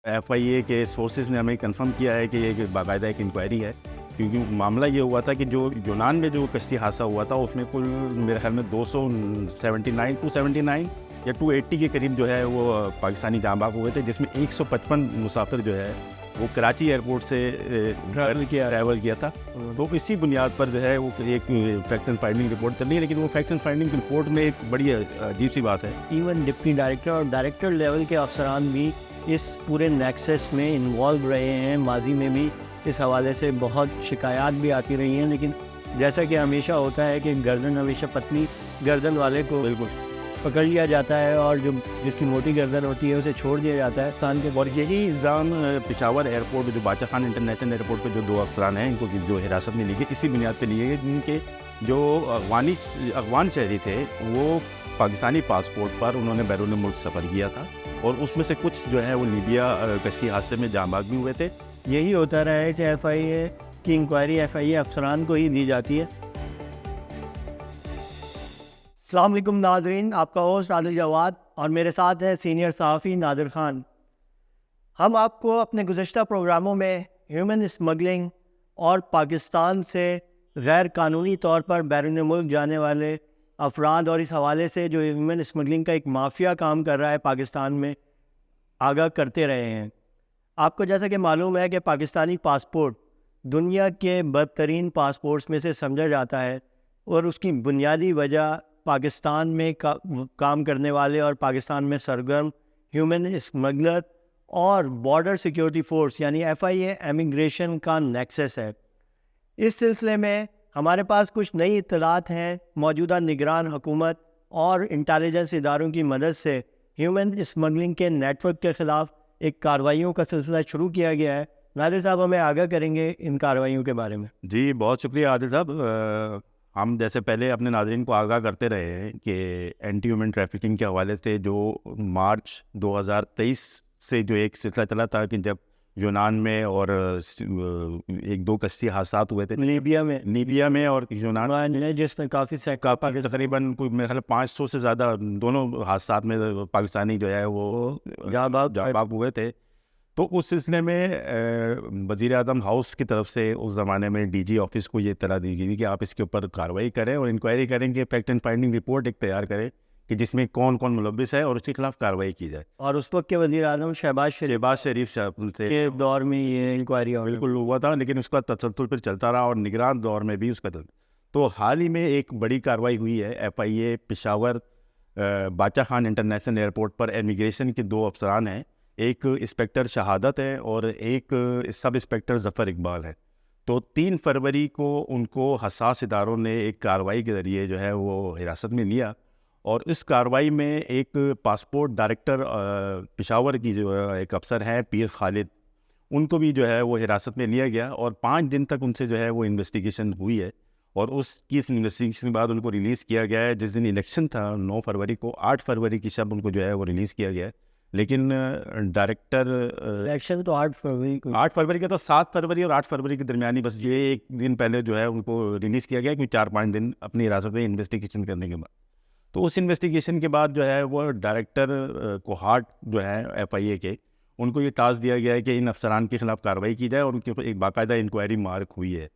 F آئی اے کے sources نے ہمیں کنفرم کیا ہے کہ یہ باقاعدہ ایک انکوائری ہے، کیونکہ معاملہ یہ ہوا تھا کہ جو یونان میں جو کشتی حادثہ ہوا تھا اس میں کل میرے خیال میں 279 یا 280 کے قریب جو ہے وہ پاکستانی جاں بحق ہوئے تھے، جس میں 155 مسافر جو ہے وہ کراچی ایئرپورٹ سے ٹریول کیا تھا. تو اسی بنیاد پر جو ہے وہ ایک فیکٹ اینڈ فائنڈنگ رپورٹ چل رہی ہے، لیکن وہ فیکٹ اینڈ فائنڈنگ رپورٹ میں ایک بڑی عجیب سی بات ہے. ایون ڈپٹی ڈائریکٹر اور ڈائریکٹر لیول کے افسران بھی اس پورے نیکسس میں انوالو رہے ہیں. ماضی میں بھی اس حوالے سے بہت شکایات بھی آتی رہی ہیں، لیکن جیسا کہ ہمیشہ ہوتا ہے کہ گردن ہمیشہ پتلی گردن والے کو بالکل پکڑ لیا جاتا ہے، اور جو جس کی موٹی گردن ہوتی ہے اسے چھوڑ دیا جاتا ہے پاکستان کے. اور یہی الزام پشاور ایئرپورٹ جو باچا خان انٹرنیشنل ایئرپورٹ پہ جو 2 افسران ہیں ان کو جو حراست میں لی گئی، اسی بنیاد پہ لیے گئے جن کے جو افغان شہری تھے وہ پاکستانی پاسپورٹ پر انہوں نے بیرون ملک سفر کیا تھا، اور اس میں سے کچھ جو ہے وہ لیبیا کشتی حادثے میں جاں بحق بھی ہوئے تھے. یہی ہوتا رہا ہے کہ ایف آئی اے کی انکوائری ایف آئی اے افسران کو ہی دی جاتی ہے. السلام علیکم ناظرین، آپ کا ہوسٹ عادل جواد اور میرے ساتھ ہے سینئر صحافی نادر خان. ہم آپ کو اپنے گزشتہ پروگراموں میں ہیومن اسمگلنگ اور پاکستان سے غیر قانونی طور پر بیرون ملک جانے والے افراد اور اس حوالے سے جو ہیومن اسمگلنگ کا ایک مافیا کام کر رہا ہے پاکستان میں آگاہ کرتے رہے ہیں. آپ کو جیسا کہ معلوم ہے کہ پاکستانی پاسپورٹ دنیا کے بدترین پاسپورٹس میں سے سمجھا جاتا ہے، اور اس کی بنیادی وجہ پاکستان میں کام کرنے والے اور پاکستان میں سرگرم ہیومن اسمگلر اور بارڈر سیکیورٹی فورس یعنی ایف آئی اے امیگریشن کا نیکسس ہے. اس سلسلے میں ہمارے پاس کچھ نئی اطلاعات ہیں. موجودہ نگران حکومت اور انٹیلیجنس اداروں کی مدد سے ہیومن اسمگلنگ کے نیٹ ورک کے خلاف ایک کارروائیوں کا سلسلہ شروع کیا گیا ہے. نادر صاحب ہمیں آگاہ کریں گے ان کارروائیوں کے بارے میں. جی بہت شکریہ عادل صاحب. ہم جیسے پہلے اپنے ناظرین کو آگاہ کرتے رہے ہیں کہ اینٹی ہیومن ٹریفکنگ کے حوالے سے جو مارچ 2023 سے جو ایک سلسلہ چلا تھا کہ جب یونان میں اور 1-2 کشتی حادثات ہوئے تھے لیبیا میں اور یونان میں، جس میں کافی تقریباً کوئی میرے خیال 500 سے زیادہ دونوں حادثات میں پاکستانی جو ہے وہ جاں بحق ہوئے تھے. تو اس سلسلے میں وزیر اعظم ہاؤس کی طرف سے اس زمانے میں ڈی جی آفس کو یہ اطلاع دی گئی تھی کہ آپ اس کے اوپر کارروائی کریں اور انکوائری کریں کہ فیکٹ اینڈ فائنڈنگ رپورٹ ایک تیار کریں کہ جس میں کون کون ملوث ہے اور اس کے خلاف کارروائی کی جائے. اور اس وقت کے وزیر اعظم شہباز شریف تھے کے دور میں یہ انکوائری بالکل ہوا تھا، لیکن اس کا تسلسل پھر چلتا رہا اور نگران دور میں بھی اس کا تو حال ہی میں ایک بڑی کارروائی ہوئی ہے. ایف آئی اے پشاور باچا خان انٹرنیشنل ایئرپورٹ پر امیگریشن کے 2 افسران ہیں، ایک انسپکٹر شہادت ہے اور ایک سب انسپکٹر ظفر اقبال ہے. تو 3 فروری کو ان کو حساس اداروں نے ایک کارروائی کے ذریعے جو ہے وہ حراست میں لیا، اور اس کارروائی میں ایک پاسپورٹ ڈائریکٹر پشاور کی جو ایک افسر ہیں پیر خالد، ان کو بھی جو ہے وہ حراست میں لیا گیا، اور 5 دن تک ان سے جو ہے وہ انویسٹیگیشن ہوئی ہے، اور اس کی انویسٹیگیشن کے بعد ان کو ریلیز کیا گیا ہے. جس دن الیکشن تھا 9 فروری کو، 8 فروری کی شب ان کو جو ہے وہ ریلیز کیا گیا ہے. لیکن ڈائریکٹر الیکشن تو 8 فروری کا تو 7 فروری اور 8 فروری کے درمیانی، بس یہ ایک دن پہلے جو ہے ان کو ریلیز کیا گیا کیونکہ 4-5 دن اپنی حراست میں انویسٹیگیشن کرنے کے بعد. تو اس انویسٹیگیشن کے بعد جو ہے وہ ڈائریکٹر کوہاٹ جو ہے ایف آئی اے کے، ان کو یہ ٹاسک دیا گیا ہے کہ ان افسران کے خلاف کارروائی کی جائے، اور ان کے اوپر ایک باقاعدہ انکوائری مارک ہوئی ہے.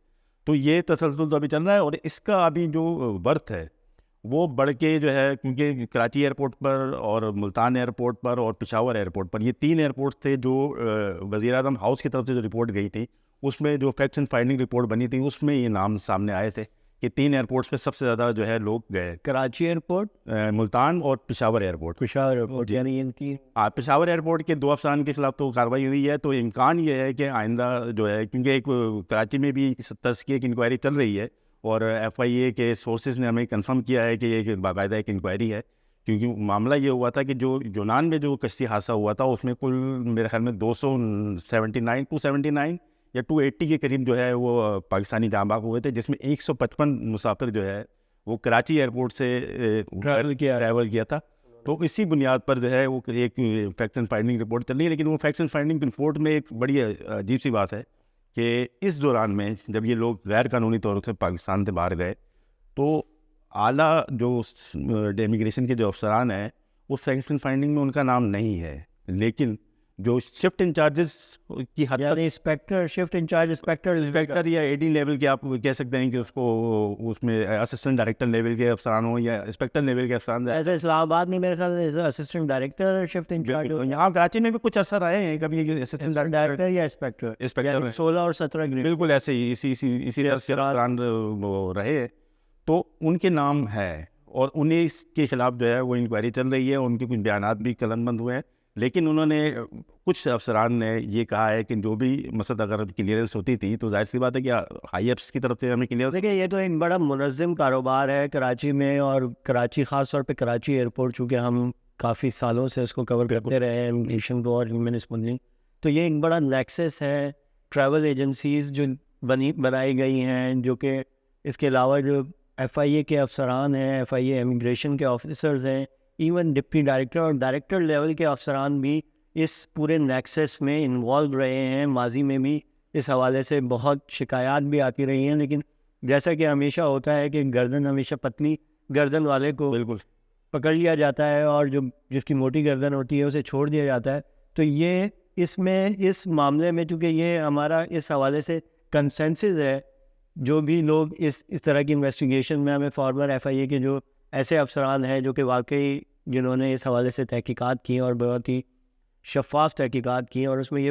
تو یہ تسلسل تو ابھی چل رہا ہے، اور اس کا ابھی جو برتھ ہے وہ بڑھ کے جو ہے، کیونکہ کراچی ایئرپورٹ پر اور ملتان ایئرپورٹ پر اور پشاور ایئرپورٹ پر، یہ 3 ایئرپورٹ تھے جو وزیر اعظم ہاؤس کی طرف سے جو رپورٹ گئی تھی اس میں جو فیکٹس اینڈ فائنڈنگ رپورٹ بنی تھی اس میں یہ نام سامنے آئے تھے کہ 3 ایئرپورٹس پہ سب سے زیادہ جو ہے لوگ گئے: کراچی ایئرپورٹ، ملتان اور پشاور ایئرپورٹ. یعنی ان کی پشاور ایئرپورٹ کے 2 افسران کے خلاف تو کارروائی ہوئی ہے. تو امکان یہ ہے کہ آئندہ جو ہے، کیونکہ ایک کراچی میں بھی طرز کی ایک انکوائری چل رہی ہے، اور ایف آئی اے کے سورسز نے ہمیں کنفرم کیا ہے کہ یہ باقاعدہ ایک انکوائری ہے، کیونکہ معاملہ یہ ہوا تھا کہ جو یونان میں جو کشتی حادثہ ہوا تھا اس میں کل میرے خیال میں 279 یا 280 کے قریب جو ہے وہ پاکستانی جاں بحق ہوئے تھے، جس میں 155 مسافر جو ہے وہ کراچی ایئرپورٹ سے ٹریول کیا تھا. تو اسی بنیاد پر جو ہے وہ ایک فیکٹ اینڈ فائنڈنگ رپورٹ چل رہی ہے. لیکن وہ فیکٹ اینڈ فائنڈنگ رپورٹ میں ایک بڑی عجیب سی بات ہے کہ اس دوران میں جب یہ لوگ غیر قانونی طور سے پاکستان سے باہر گئے تو اعلیٰ جو امیگریشن کے جو افسران ہیں وہ فیکٹ اینڈ فائنڈنگ میں ان کا نام نہیں ہے، لیکن جو شفٹ انچارجز کی حد تک یعنی انسپیکٹر، شفٹ انچارج انسپیکٹر یا AD لیول کے آپ کہہ سکتے ہیں کہ اس کو اس میں اسسٹنٹ ڈائریکٹر لیول کے افسران ہوں یا انسپیکٹر لیول کے افسران. ایسے اسلام آباد میں میرے خیال سے اسسٹنٹ ڈائریکٹر شفٹ انچارج یہاں کراچی میں بھی کچھ عرصہ رہے ہیں کبھی اسسٹنٹ ڈائریکٹر یا انسپیکٹر 16 اور 17 گریڈ. بالکل ایسے ہی اسی طرح سے افسران وہ رہے. تو ان کے نام ہے اور انہیں اس کے خلاف جو ہے وہ انکوائری چل رہی ہے. ان کے کچھ بیانات بھی قلم بند ہوئے ہیں, لیکن انہوں نے کچھ افسران نے یہ کہا ہے کہ جو بھی مثلا اگر کلیئرنس ہوتی تھی تو ظاہر سی بات ہے کہ ہائی اپس کی طرف سے ہمیں کلیئرنس. دیکھیں یہ تو ایک بڑا منظم کاروبار ہے کراچی میں, اور کراچی خاص طور پہ کراچی ایئرپورٹ, چونکہ ہم کافی سالوں سے اس کو کور کرتے رہے ہیں ایویشن کو اور ہیومن اسمگلنگ, تو یہ ایک بڑا نیکسس ہے. ٹریول ایجنسیز جو بنائی گئی ہیں, جو کہ اس کے علاوہ جو FIA کے افسران ہیں, FIA امیگریشن کے آفیسرز ہیں, ایون ڈپٹی ڈائریکٹر اور ڈائریکٹر لیول کے افسران بھی اس پورے نیکسس میں انوالو رہے ہیں. ماضی میں بھی اس حوالے سے بہت شکایات بھی آتی رہی ہیں, لیکن جیسا کہ ہمیشہ ہوتا ہے کہ گردن ہمیشہ پتلی گردن والے کو بالکل پکڑ لیا جاتا ہے اور جو جس کی موٹی گردن ہوتی ہے اسے چھوڑ دیا جاتا ہے. تو یہ اس معاملے میں چونکہ یہ ہمارا اس حوالے سے کنسنسس ہے, جو بھی لوگ اس طرح کی انویسٹیگیشن میں ہمیں فارمر FIA کے جو ایسے افسران ہیں جو کہ واقعی جنہوں نے اس حوالے سے تحقیقات کی اور بہت ہی شفاف تحقیقات کی, اور اس میں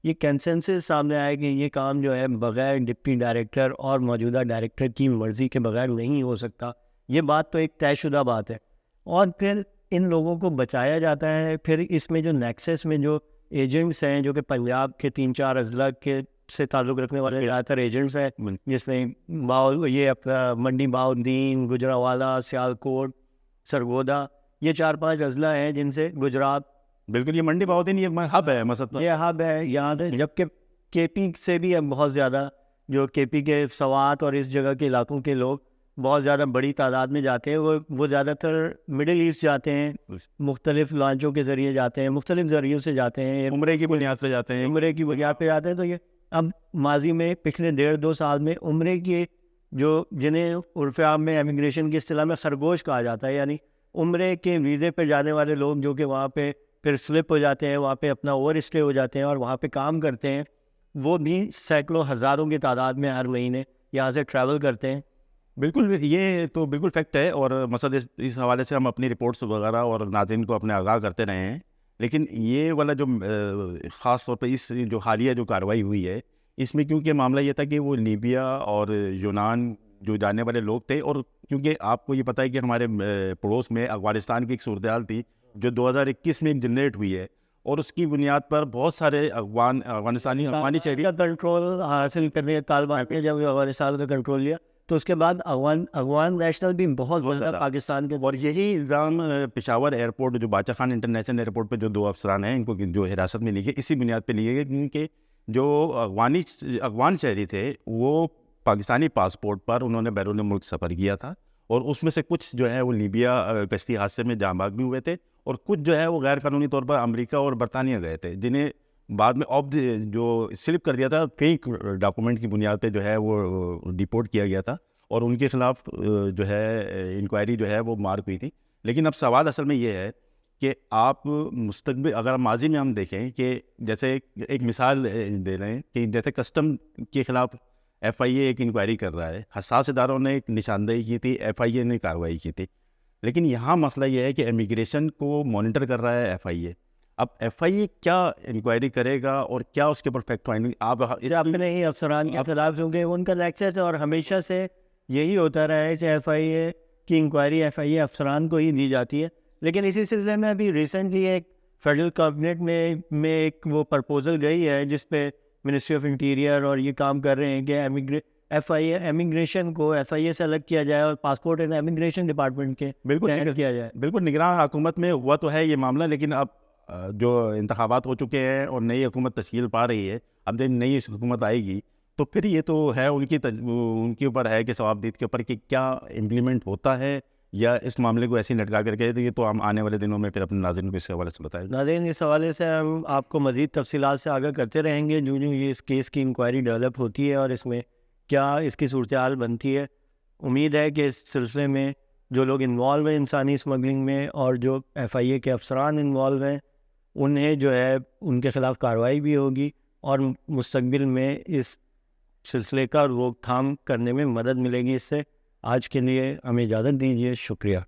یہ کنسنسس سامنے آیا کہ یہ کام جو ہے بغیر ڈپٹی ڈائریکٹر اور موجودہ ڈائریکٹر کی مرضی کے بغیر نہیں ہو سکتا. یہ بات تو ایک طے شدہ بات ہے. اور پھر ان لوگوں کو بچایا جاتا ہے. پھر اس میں جو نیکسس میں جو ایجنٹس ہیں جو کہ پنجاب کے 3-4 اضلاع کے سے تعلق رکھنے والے زیادہ تر ایجنٹس ہیں, جس میں یہ اپنا منڈی بہاؤالدین, گجرانوالہ, سیالکوٹ, سرگودا, یہ 4-5 اضلاع ہیں جن سے گجرات. بالکل یہ منڈی بہاؤالدین یہ ہب ہے مثلا, یہ ہب ہے یہاں سے, جبکہ KP سے بھی اب بہت زیادہ جو KP کے سوات اور اس جگہ کے علاقوں کے لوگ بہت زیادہ بڑی تعداد میں جاتے ہیں. وہ زیادہ تر مڈل ایسٹ جاتے ہیں, مختلف لانچوں کے ذریعے جاتے ہیں, مختلف ذریعوں سے جاتے ہیں, عمرے کی بنیاد سے جاتے ہیں, عمرے کی بنیاد پہ جاتے ہیں. تو یہ اب ماضی میں پچھلے 1.5-2 سال میں عمرے کے جو جنہیں عرف عام میں امیگریشن کی اصطلاح میں خرگوش کہا جاتا ہے, یعنی عمرے کے ویزے پہ جانے والے لوگ جو کہ وہاں پہ پھر سلپ ہو جاتے ہیں, وہاں پہ اپنا اوور اسٹے ہو جاتے ہیں اور وہاں پہ کام کرتے ہیں, وہ بھی سینکڑوں ہزاروں کی تعداد میں ہر مہینے یہاں سے ٹریول کرتے ہیں. بالکل یہ تو بالکل فیکٹ ہے. اور مثلا اس حوالے سے ہم اپنی رپورٹس وغیرہ اور ناظرین کو اپنے آگاہ کرتے رہے ہیں, لیکن یہ والا جو خاص طور پہ اس جو حالیہ جو کارروائی ہوئی ہے اس میں کیونکہ معاملہ یہ تھا کہ وہ لیبیا اور یونان جو جانے والے لوگ تھے, اور کیونکہ آپ کو یہ پتہ ہے کہ ہمارے پڑوس میں افغانستان کی ایک صورتحال تھی جو 2021 میں جنریٹ ہوئی ہے, اور اس کی بنیاد پر بہت سارے افغانستانی شہری کا کنٹرول حاصل کرنے طالبان نے جب افغانستان کا کنٹرول لیا تو اس کے بعد افغان نیشنل بھی بہت زیادہ پاکستان کے. اور یہی الزام پشاور ایئرپورٹ جو باچا خان انٹرنیشنل ایئرپورٹ پہ جو 2 افسران ہیں ان کو جو حراست میں لیے گئے اسی بنیاد پہ لیے گئے, کیونکہ جو افغان شہری تھے وہ پاکستانی پاسپورٹ پر انہوں نے بیرون ملک سفر کیا تھا, اور اس میں سے کچھ جو ہے وہ لیبیا کشتی حادثے میں جاں بحق بھی ہوئے تھے, اور کچھ جو ہے وہ غیر قانونی طور پر امریکہ اور برطانیہ گئے تھے, جنہیں بعد میں جو سلپ کر دیا تھا فیک ڈاکومنٹ کی بنیاد پہ جو ہے وہ ڈیپورٹ کیا گیا تھا, اور ان کے خلاف جو ہے انکوائری جو ہے وہ مارک ہوئی تھی. لیکن اب سوال اصل میں یہ ہے کہ آپ مستقبل اگر ماضی میں ہم دیکھیں کہ جیسے ایک مثال دے رہے ہیں کہ جیسے کسٹم کے خلاف FIA ایک انکوائری کر رہا ہے, حساس اداروں نے ایک نشاندہی کی تھی, FIA نے کارروائی کی تھی, لیکن یہاں مسئلہ یہ ہے کہ امیگریشن کو مانیٹر کر رہا ہے FIA. اب FIA کیا انکوائری کرے گا اور کیا اس کے اوپر فیکٹ فائنڈنگ آپ اپنے ہی افسران کے خلاف ہوں گے, ان کا نیکسس ہے, اور ہمیشہ سے یہی ہوتا رہا ہے کہ FIA کی انکوائری FIA افسران کو ہی دی جاتی ہے. لیکن اسی سلسلے میں ابھی ریسنٹلی ایک فیڈرل کیبنٹ میں ایک وہ پرپوزل گئی ہے جس پہ منسٹری آف انٹیریئر اور یہ کام کر رہے ہیں کہ FIA امیگریشن کو FIA سے الگ کیا جائے اور پاسپورٹ اینڈ امیگریشن ڈپارٹمنٹ کے بالکل کیا جائے. بالکل نگراں حکومت میں ہوا تو ہے یہ معاملہ, لیکن اب جو انتخابات ہو چکے ہیں اور نئی حکومت تشکیل پا رہی ہے, اب جب نئی حکومت آئے گی تو پھر یہ تو ہے ان کے اوپر ہے کہ ثوابدید کے اوپر کہ کیا امپلیمنٹ ہوتا ہے یا اس معاملے کو ایسے ہی لٹکا کر کے. یہ تو ہم آنے والے دنوں میں پھر اپنے ناظرین کو اس حوالے سے بتائیں. ناظرین اس حوالے سے ہم آپ کو مزید تفصیلات سے آگاہ کرتے رہیں گے جو یہ اس کیس کی انکوائری ڈیولپ ہوتی ہے اور اس میں کیا اس کی صورتحال بنتی ہے. امید ہے کہ اس سلسلے میں جو لوگ انوالو ہیں انسانی اسمگلنگ میں اور جو FIA کے افسران انوالو ہیں انہیں جو ہے ان کے خلاف کارروائی بھی ہوگی اور مستقبل میں اس سلسلے کا روک تھام کرنے میں مدد ملے گی اس سے. آج کے لیے ہمیں اجازت دیجیے. شکریہ.